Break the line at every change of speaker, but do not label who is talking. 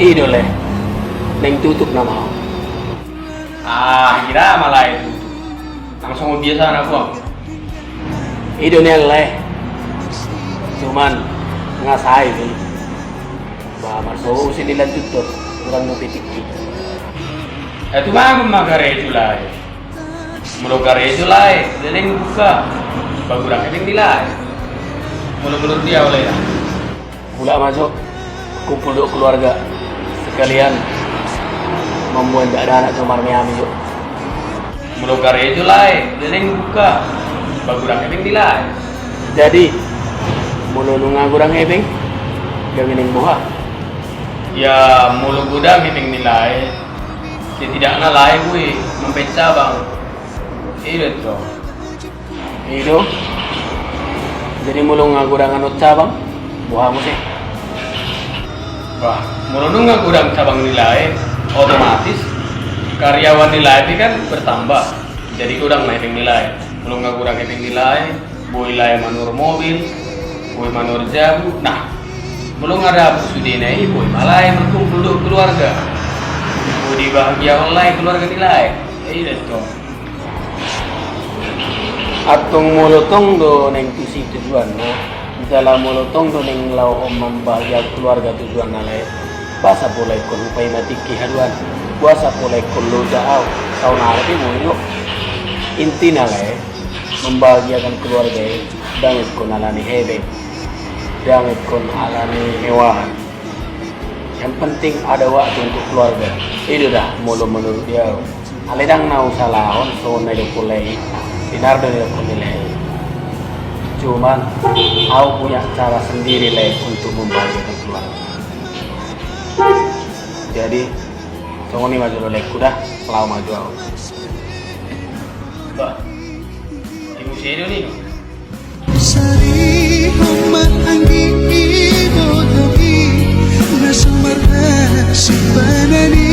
Idole, neng tutup nama.
Kira malah itu. Langsung kebiasaan aku.
Idone leh. Cuman ngasai sih. Bah masuk sih dilanjut tuh. Kurang mau pitik.
Itu mah aku mah gareju lah. Mulu gareju lah. Neng buka. Bagurang neng nilai. Mulu dia oleh ya.
Pula masuk kumpul duk keluarga sekalian membuat ada anak cumar miami yuk.
Mulu gareju lah. Neng buka. Bagurang neng nilai.
Jadi mulu nunga kurang hebeng gawin yang buha.
Ya mulu gudang neng nilai. Setidaknya lain gue mempeca bang. Itu.
Itu. Jadi mulu ngagurangan cabang buah musik.
Wah, mulu nggak kurang cabang nilai, otomatis karyawan nilai itu kan bertambah. Jadi kurang naik nilai. Mulu nggak kurang naik nilai, boleh manur mobil, boleh manur jabu. Nah, mulu nggak ada sudi naik, boleh malah berkumpul dulu keluarga. Boleh bahagia online keluarga nilai. Itu.
Atong molotong do neng tusi tujuan na dalam molotong do neng lau om membahagia keluarga tujuan na le basa boleh kon upay matiki haduan puasa boleh kon lo jauh tahun hari mo inti na le membahagiakan keluarga damit kon alani hebe damit kon alani hewahan. Yang penting ada waktu untuk keluarga. Itu dah mulu menurut dia. Aledang nau salahon so na do kulai Binar dari aku nilai. Cuman aku punya cara sendiri lah untuk membahagiakan keluarga. Jadi, tunggu nih maju oleh kuda, pelau maju aku.
Bah, ibu sini nih.
Sari homa anggi ibo dogi na sumarna si banani